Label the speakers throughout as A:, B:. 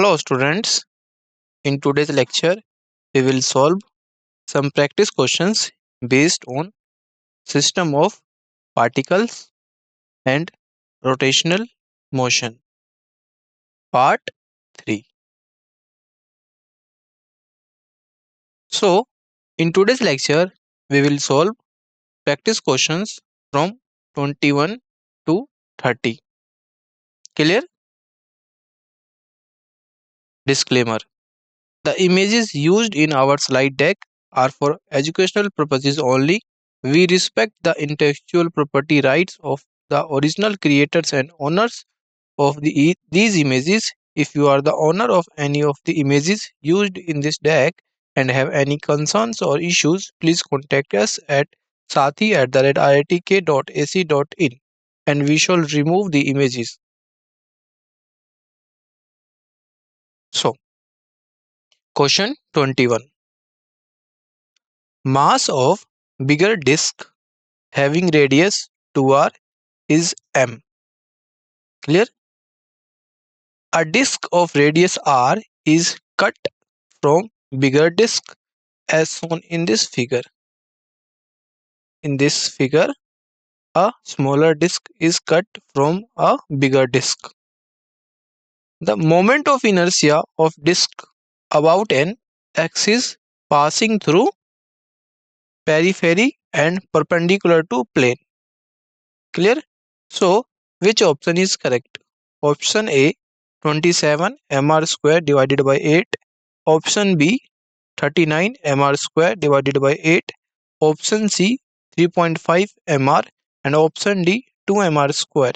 A: Hello students, in today's lecture we will solve some practice questions based on system of particles and rotational motion. Part 3. So, in today's lecture we will solve practice questions from 21 to 30. Clear? Disclaimer. The images used in our slide deck are for educational purposes only. We respect the intellectual property rights of the original creators and owners of these images. If you are the owner of any of the images used in this deck and have any concerns or issues, please contact us at sathi@iitk.ac.in and we shall remove the images. So, question 21. Mass of bigger disk having radius 2r is m. Clear? A disk of radius r is cut from bigger disk as shown in this figure. In this figure, a smaller disk is cut from a bigger disk. The moment of inertia of disk about an axis passing through periphery and perpendicular to plane. Clear? So, which option is correct? Option A 27 mr square divided by 8. Option B 39 mr square divided by 8. Option C 3.5 mr and option D 2 mr square.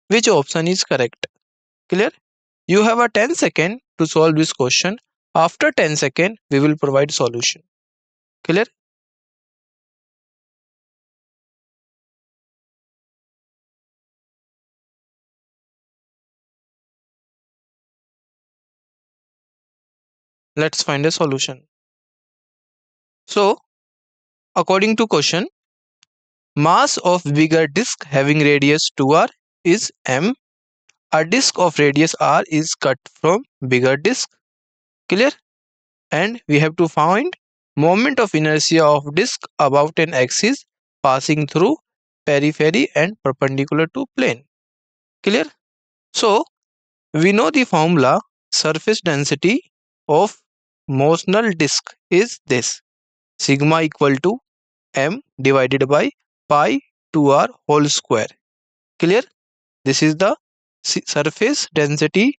A: Which option is correct? Clear? You have a 10 second to solve this question. After 10 second, we will provide solution. Clear? Let's find a solution. So, according to question, mass of bigger disk having radius 2r is m. A disk of radius r is cut from bigger disk. Clear? And we have to find moment of inertia of disk about an axis passing through periphery and perpendicular to plane. Clear? So, we know the formula surface density of motional disk is this: sigma equal to m divided by pi 2r whole square. Clear? This is the surface density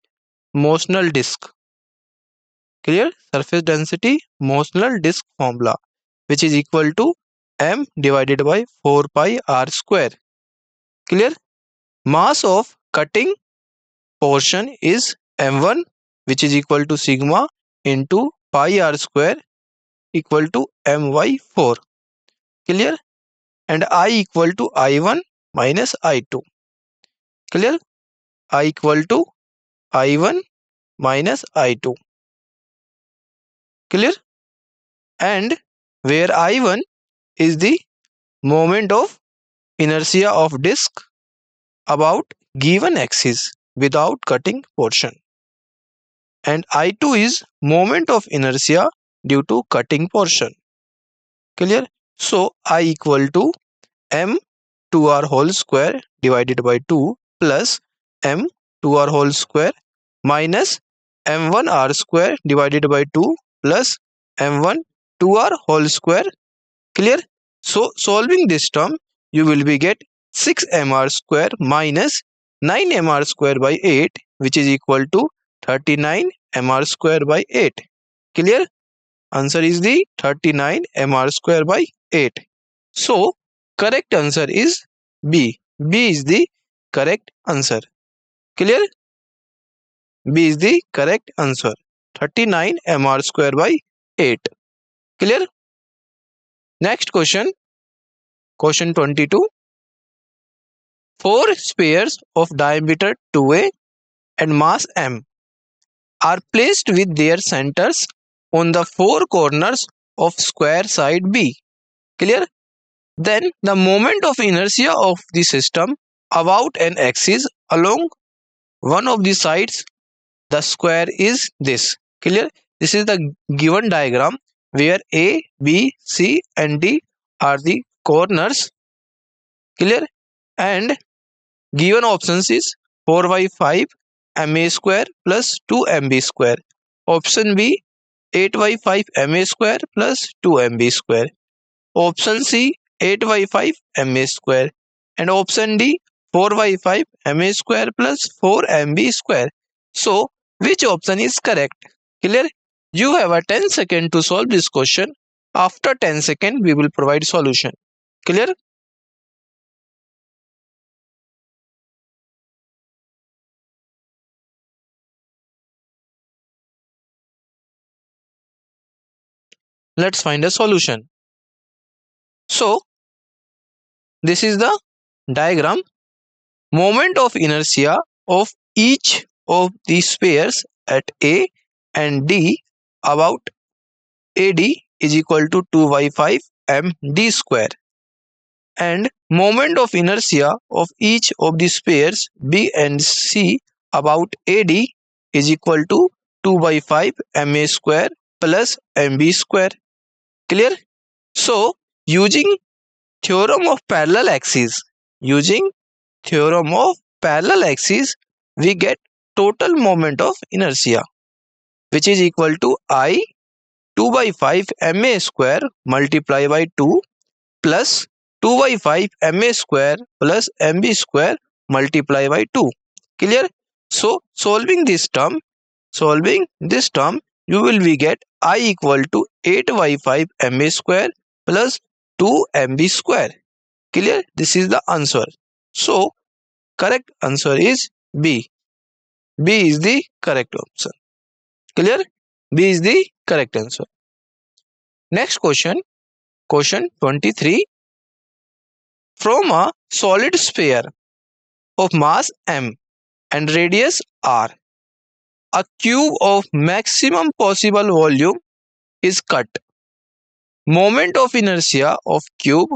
A: motional disk. Clear? Surface density motional disk formula, which is equal to m divided by 4 pi r square. Clear? Mass of cutting portion is m1, which is equal to sigma into pi r square equal to my4. Clear? And I equal to I1 minus I2. Clear? I equal to I1 minus I2. Clear? And where I1 is the moment of inertia of disk about given axis without cutting portion, and I2 is moment of inertia due to cutting portion. Clear? So I equal to m 2r whole square divided by 2 plus m 2r whole square minus m1 r square divided by 2 plus m1 2r whole square. Clear? So solving this term, you will be get 6 mr square minus 9 mr square by 8, which is equal to 39 mr square by 8. Clear? Answer is the 39 mr square by 8. So correct answer is B. B is the correct answer. Clear? B is the correct answer. 39 mr square by 8. Clear? Next question. Question 22. 4 spheres of diameter 2a and mass m are placed with their centers on the 4 corners of square side B. Clear? Then the moment of inertia of the system about an axis along one of the sides the square is this. Clear? This is the given diagram where A, B, C and D are the corners. Clear? And given options is 4 by 5 ma square plus 2 mb square. Option B 8 by 5 ma square plus 2 mb square. Option C 8 by 5 ma square. And option D 4 by 5 ma square plus 4 mb square. So which option is correct? Clear? You have a 10 second to solve this question. After 10 second we will provide solution. Clear? Let's find a solution. So this is the diagram. Moment of inertia of each of the spheres at A and D about AD is equal to 2 by 5 md square, and moment of inertia of each of the spheres B and C about AD is equal to 2 by 5 ma square plus mb square. Clear? So using theorem of parallel axes, we get total moment of inertia, which is equal to I 2 by 5 ma square multiplied by 2 plus 2 by 5 ma square plus mb square multiplied by 2. Clear? So solving this term, you will be get I equal to 8 by 5 ma square plus 2 mb square. Clear? This is the answer. So correct answer is B. B is the correct option. Clear? B is the correct answer. Next question, question 23. From a solid sphere of mass m and radius r, a cube of maximum possible volume is cut. Moment of inertia of cube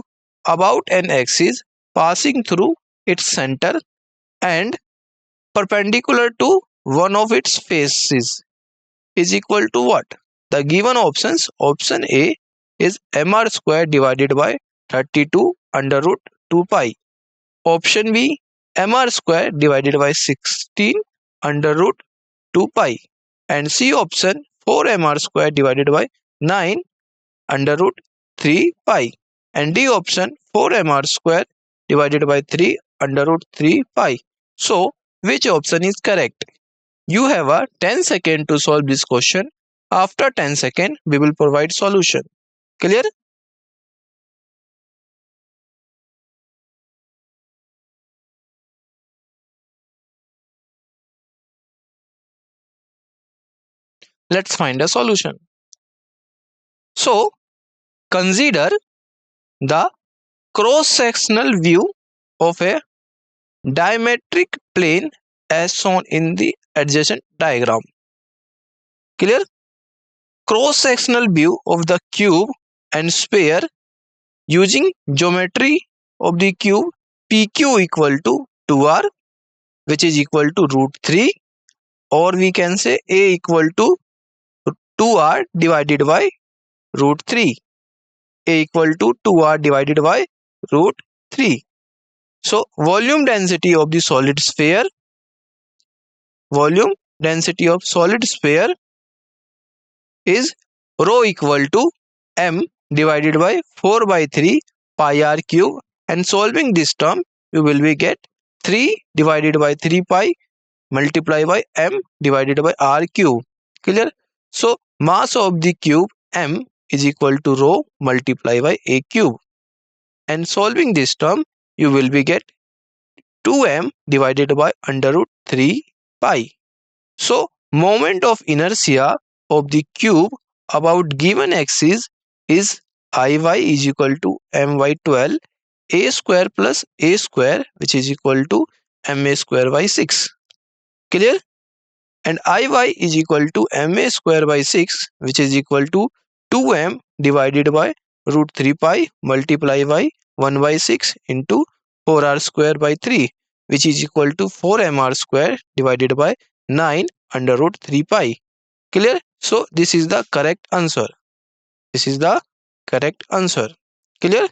A: about an axis passing through its center and perpendicular to one of its faces is equal to what? The given options, option A is mr square divided by 32 under root 2 pi. Option B mr square divided by 16 under root 2 pi. And C option 4mr square divided by 9 under root 3 pi. And D option 4mr square divided by 3 under root 3 pi. So which option is correct? You have a 10 second to solve this question. After 10 second, we will provide solution. Clear? Let's find a solution. So consider the cross-sectional view of a diametric plane as shown in the adjacent diagram. Clear? Cross-sectional view of the cube and sphere using geometry of the cube PQ equal to 2r, which is equal to root 3, or we can say A equal to 2r divided by root 3. A equal to 2r divided by root 3. So volume density of solid sphere is rho equal to m divided by 4 by 3 pi r cube, and solving this term you will be get 3 divided by 3 pi multiplied by m divided by r cube. Clear? So mass of the cube m is equal to rho multiplied by a cube, and solving this term you will be get 2m divided by under root 3 pi. So moment of inertia of the cube about given axis is Iy is equal to m by 12 a square plus a square, which is equal to ma square by 6. Clear? And Iy is equal to ma square by 6, which is equal to 2m divided by root 3 pi multiplied by 1 by 6 into 4r square by 3, which is equal to 4mr square divided by 9 under root 3 pi. Clear? So this is the correct answer. This is the correct answer. Clear?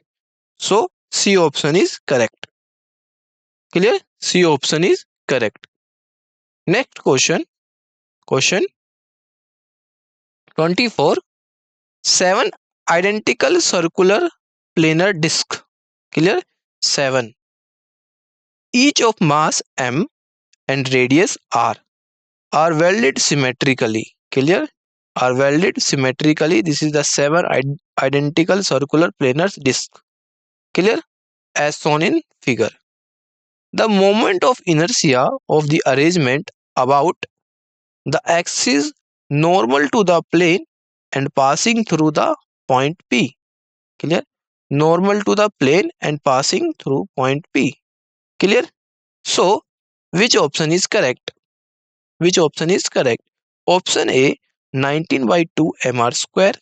A: So C option is correct. Clear? C option is correct. Next question. Question 24. 7 identical circular planar disc. Clear? 7. Each of mass m and radius r are welded symmetrically. Clear? Are welded symmetrically. This is the 7 identical circular planar disc. Clear? As shown in figure. The moment of inertia of the arrangement about the axis normal to the plane and passing through the point P. Clear? Normal to the plane and passing through point P. Clear? So, which option is correct? Which option is correct? Option A 19 by 2 mr square.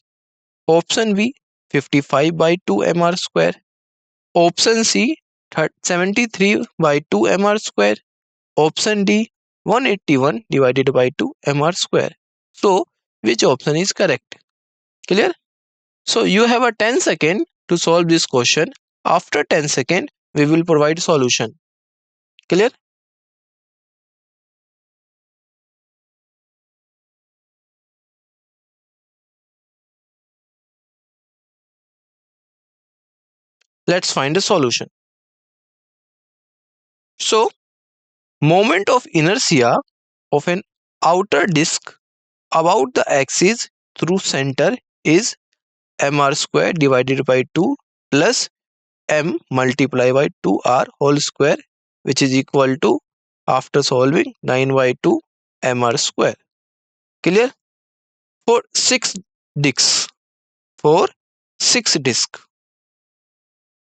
A: Option B 55 by 2 mr square. Option C 73 by 2 mr square. Option D 181 divided by 2 mr square. So, which option is correct? Clear? So, you have a 10 second to solve this question. After 10 second, we will provide solution. Clear? Let's find a solution. So, moment of inertia of an outer disk about the axis through center is mr square divided by 2 plus m multiplied by 2r whole square, which is equal to, after solving, 9 by 2 mr square. Clear? For 6 disks, for 6 disks,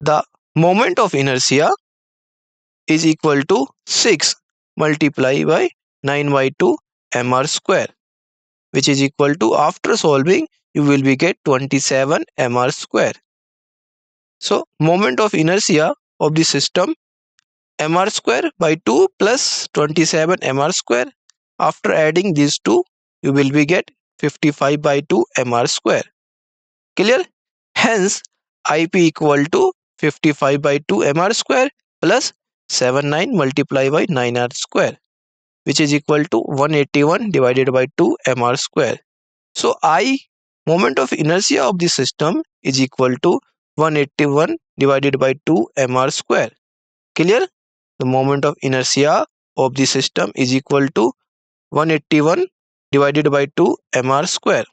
A: the moment of inertia is equal to 6 multiplied by 9 by 2 mr square, which is equal to, after solving, you will be get 27 mr square. So moment of inertia of the system mr square by 2 plus 27 mr square. After adding these two, you will be get 55 by 2 mr square. Clear? Hence ip equal to 55 by 2 mr square plus 79 multiplied by 9r square, which is equal to 181 divided by 2 mr square. So I, moment of inertia of the system, is equal to 181 divided by 2 mr square. Clear? The moment of inertia of the system is equal to 181 divided by 2 mr square.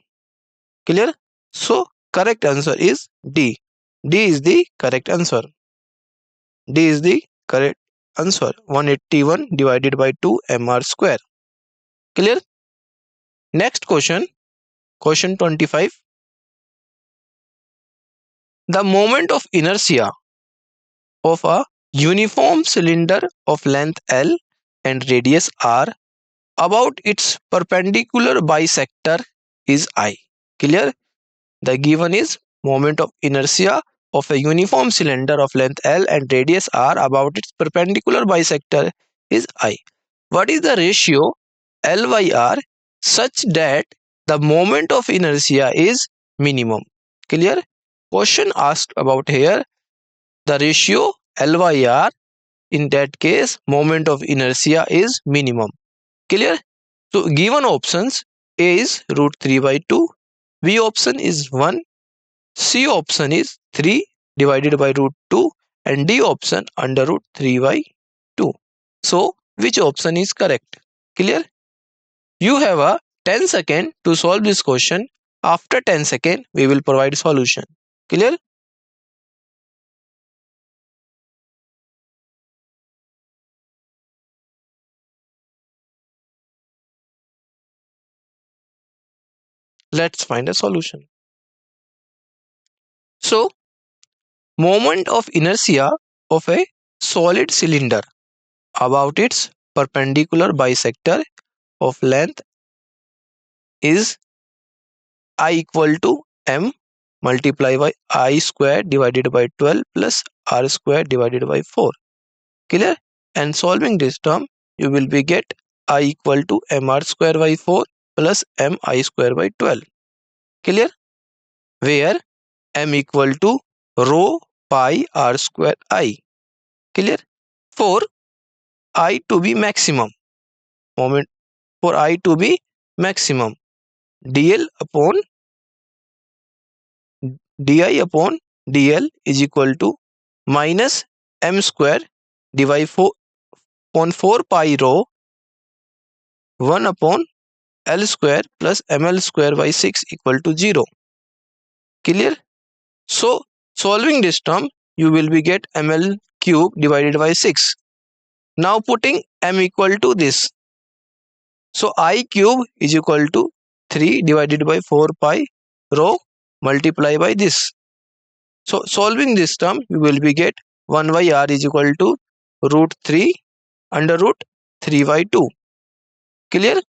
A: Clear? So correct answer is D. D is the correct answer. D is the correct answer. 181 divided by 2 mr square. Clear? Next question. Question 25. The moment of inertia of a uniform cylinder of length L and radius R about its perpendicular bisector is I. Clear? The given is moment of inertia of a uniform cylinder of length L and radius R about its perpendicular bisector is I. What is the ratio L by R such that the moment of inertia is minimum? Clear? Question asked about here, the ratio L by R, in that case moment of inertia is minimum. Clear? So given options, A is root 3 by 2, B option is 1, C option is 3 divided by root 2 and D option under root 3 by 2. So which option is correct? Clear? You have a 10 second to solve this question. After 10 second, we will provide solution. Clear? Let's find a solution. So, moment of inertia of a solid cylinder about its perpendicular bisector of length is I equal to m multiplied by I square divided by 12 plus r square divided by 4. Clear? And solving this term, you will be get I equal to mr square by 4 plus mi square by 12. Clear? Where m equal to rho pi r square I. Clear? For I to be maximum, moment for I to be maximum, dl upon di upon dl is equal to minus m square divided 4 upon 4 pi rho 1 upon L square plus ml square by 6 equal to 0. Clear? So solving this term, you will be get ml cube divided by 6. Now putting m equal to this. So I cube is equal to 3 divided by 4 pi rho multiply by this. So solving this term, you will be get 1 by r is equal to root 3 under root 3 by 2. Clear?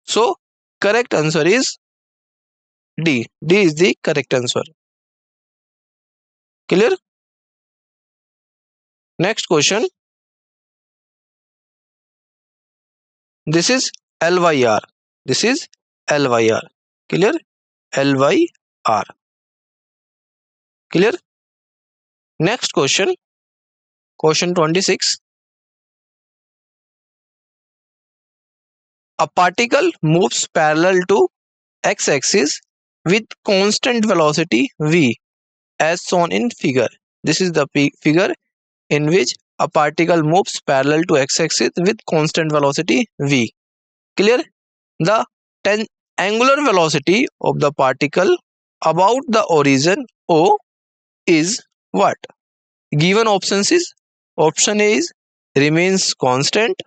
A: So correct answer is D. D is the correct answer. Clear? Next question. This is LYR. This is LYR. Clear? LYR. Clear? Next question. Question 26. A particle moves parallel to x-axis with constant velocity v as shown in figure. This is the figure in which a particle moves parallel to x-axis with constant velocity v. Clear? The angular velocity of the particle about the origin O is what? Given options is option A is remains constant,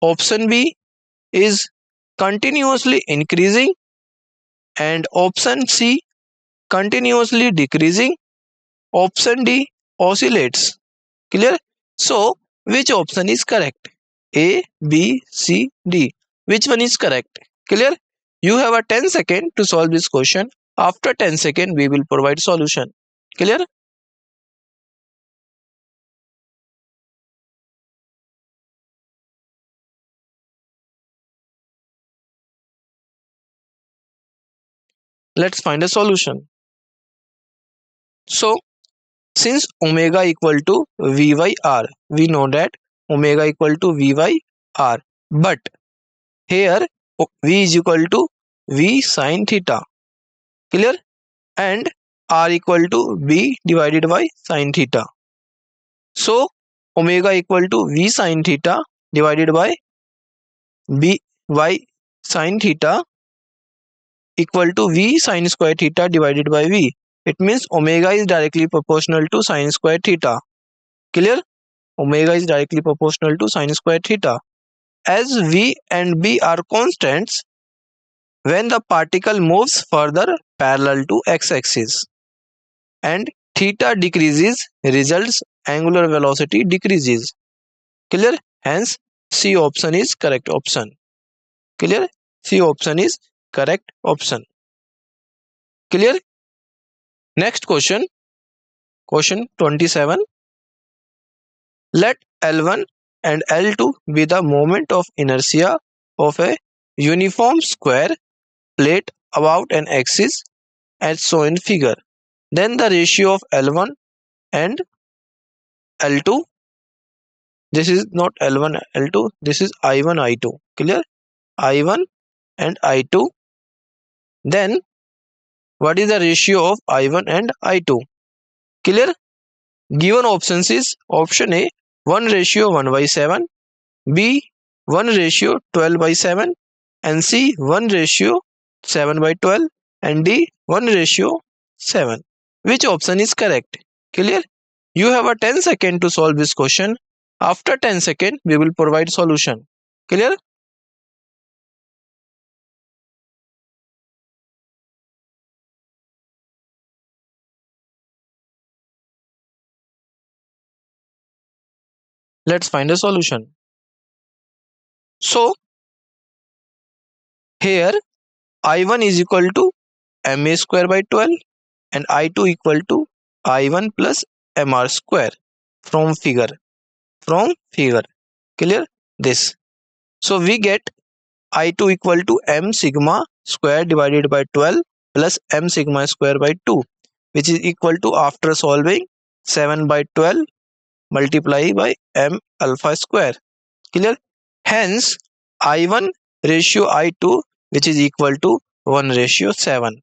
A: option B is continuously increasing, and option C continuously decreasing, option D oscillates. Clear? So which option is correct? A, B, C, D. Which one is correct? Clear? You have a 10 seconds to solve this question. After 10 seconds, we will provide solution. Clear? Let's find a solution. So since omega equal to V by R, we know that omega equal to V by R. But here V is equal to V sin theta. Clear? And R equal to B divided by sin theta. So omega equal to V sin theta divided by B y sin theta equal to V sin square theta divided by V. It means omega is directly proportional to sin square theta. Clear? Omega is directly proportional to sin square theta. As V and B are constants, when the particle moves further parallel to x-axis and theta decreases, results angular velocity decreases. Clear? Hence C option is correct option. Clear? C option is correct option. Clear? Next question. Question 27. Let L1 and L2 be the moment of inertia of a uniform square plate about an axis as shown in figure. Then the ratio of L1 and L2. This is not L1 L2. This is I1 I2. Clear? I1 and I2. Then what is the ratio of I1 and I2? Clear? Given options is option A 1 ratio 1 by 7, B 1 ratio 12 by 7, and C 1 ratio 7 by 12, and D 1 ratio 7. Which option is correct? Clear? You have a 10 seconds to solve this question. After 10 seconds, we will provide solution. Clear? Let's find a solution. So here I1 is equal to MA square by 12 and I2 equal to I1 plus MR square from figure. Clear? This. So we get I2 equal to m sigma square divided by 12 plus m sigma square by 2, which is equal to, after solving, 7 by 12 multiply by m alpha square. Clear? Hence I1 ratio I2, which is equal to 1 ratio 7.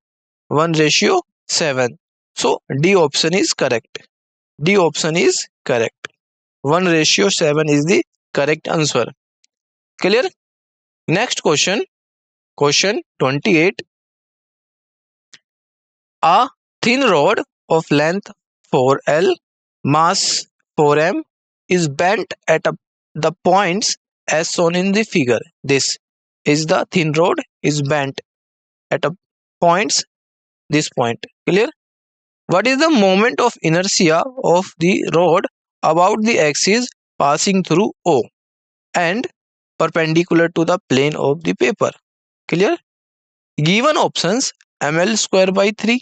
A: 1 ratio 7. So D option is correct. D option is correct. 1 ratio 7 is the correct answer. Clear? Next question. Question 28. A thin rod of length 4L, mass 4m, is bent at the points as shown in the figure. This is the thin rod is bent at a points, this point. Clear? What is the moment of inertia of the rod about the axis passing through O and perpendicular to the plane of the paper? Clear? Given options: ml square by 3,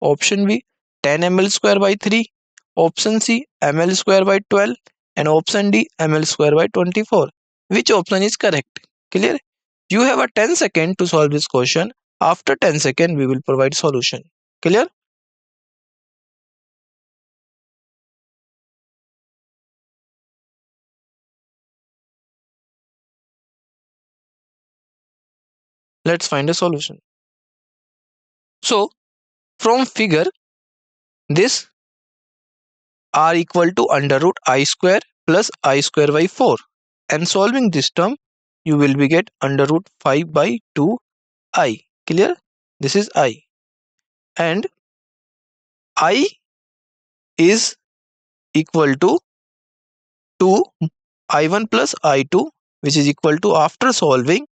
A: option B 10 ml square by 3, option C ml square by 12, and option D ml square by 24. Which option is correct? Clear? You have a 10 second to solve this question. After 10 seconds, we will provide solution. Clear? Let's find a solution. So, from figure, this r equal to under root I square plus I square by 4. And solving this term, you will be get under root 5 by 2 I. Clear? This is I. And I is equal to 2 I1 plus I2, which is equal to, after solving,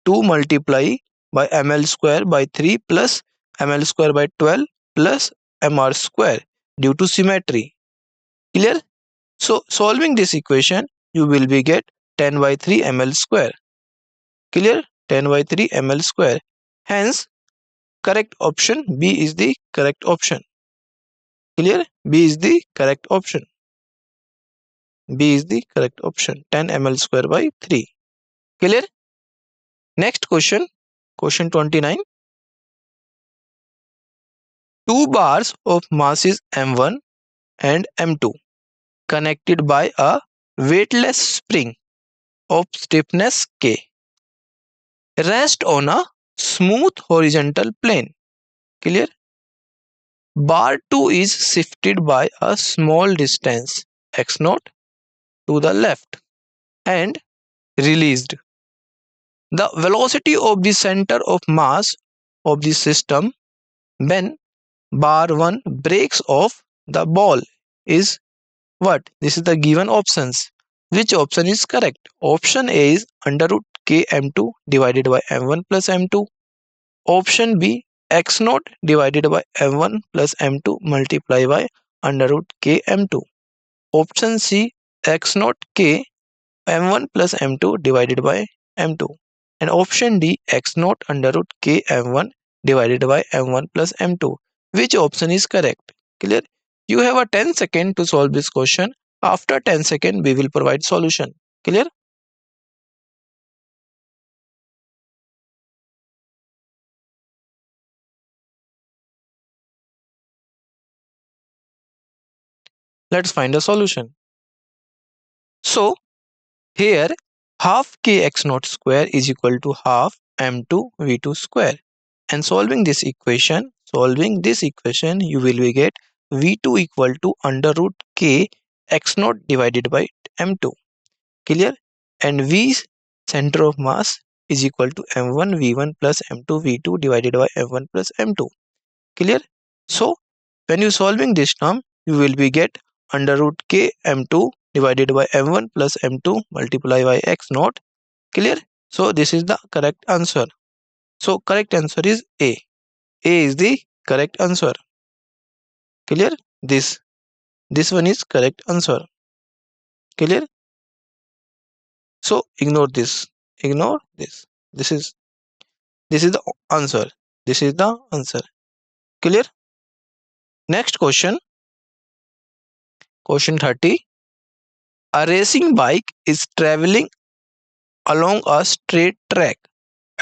A: 2 multiply by ml square by 3 plus ml square by 12 plus mr square due to symmetry. Clear? So solving this equation, you will be get 10 by 3 ml square. Clear? 10 by 3 ml square. Hence correct option B is the correct option. Clear? B is the correct option. B is the correct option. 10 ml square by 3. Clear? Next question. Question 29. Two bars of masses m1 and m2 connected by a weightless spring of stiffness K rest on a smooth horizontal plane. Clear? Bar 2 is shifted by a small distance x0 to the left and released. The velocity of the center of mass of the system when bar 1 breaks off the ball is what? This is the given options. Which option is correct? Option A is under root k m2 divided by m1 plus m2. Option B x0 divided by m1 plus m2 multiply by under root k m2. Option C x0 k m1 plus m2 divided by m2. And option D x0 under root k m1 divided by m1 plus m2. Which option is correct? Clear? You have a 10 second to solve this question. After 10 second, we will provide solution. Clear? Let's find a solution. So here half k x0 square is equal to half m2 v2 square. And solving this equation, you will be get v2 equal to under root k x0 divided by m2. Clear? And v center of mass is equal to m1 v1 plus m2 v2 divided by m1 plus m2. Clear? So when you solving this term, you will be get under root k m2 divided by m1 plus m2 multiply by x0. Clear? So this is the correct answer. So correct answer is A. A is the correct answer. Clear? This one is correct answer. Clear? So ignore this. Ignore this. This is the answer. This is the answer. Clear? Next question. Question 30. A racing bike is traveling along a straight track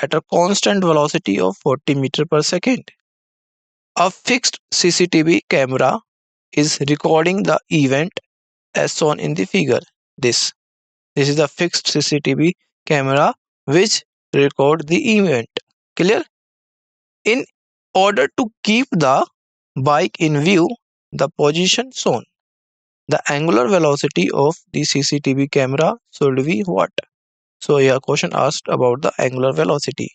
A: at a constant velocity of 40 meters per second. A fixed CCTV camera is recording the event as shown in the figure. This is the fixed CCTV camera which record the event. Clear? In order to keep the bike in view, the position shown, the angular velocity of the CCTV camera should be what? So here question asked about the angular velocity.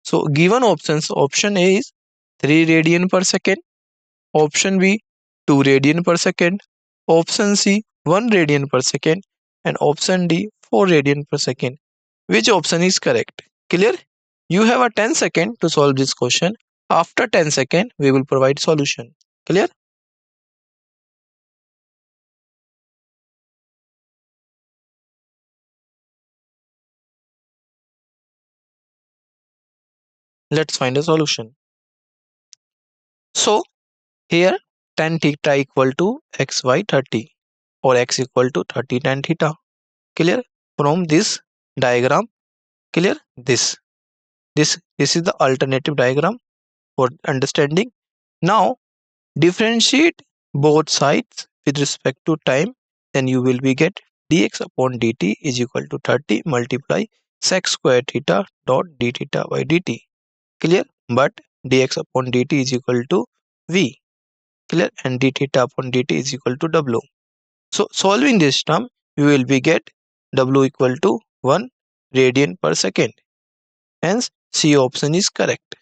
A: So given options, option A is 3 radian per second, option B 2 radian per second, option C 1 radian per second, and option D 4 radian per second. Which option is correct? Clear? You have a 10 second to solve this question. After 10 second, we will provide solution. Clear? Let's find a solution. So here tan theta equal to xy 30 or x equal to 30 tan theta. Clear? From this diagram, clear? This is the alternative diagram for understanding. Now differentiate both sides with respect to time, then you will be get dx upon dt is equal to 30 multiply sec square theta dot d theta by dt. Clear? But dx upon dt is equal to v. Clear? And d theta upon dt is equal to w. So solving this term, you will be get w equal to 1 radian per second. Hence C option is correct.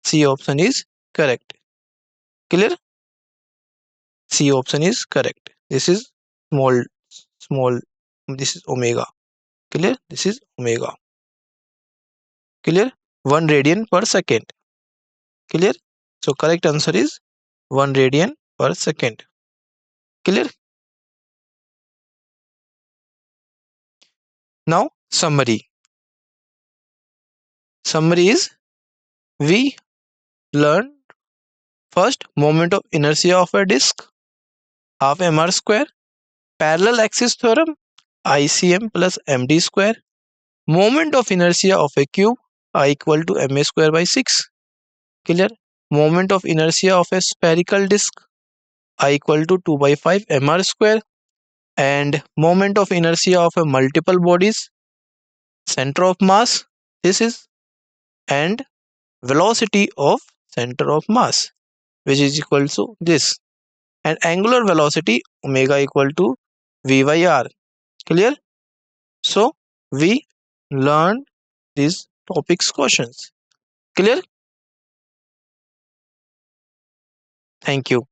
A: C option is correct. Clear? C option is correct. This is small, this is omega. Clear? This is omega. Clear? 1 radian per second. Clear? So correct answer is 1 radian per second. Clear? Now summary. Summary is we learned first moment of inertia of a disk, half mr square, parallel axis theorem, ICM plus md square, moment of inertia of a cube, I equal to ma square by 6. Clear? Moment of inertia of a spherical disk, I equal to 2 by 5 mr square, and moment of inertia of a multiple bodies, center of mass, this is, and velocity of center of mass, which is equal to this, and angular velocity omega equal to v by r. Clear? So we learned these topics questions. Clear? Thank you.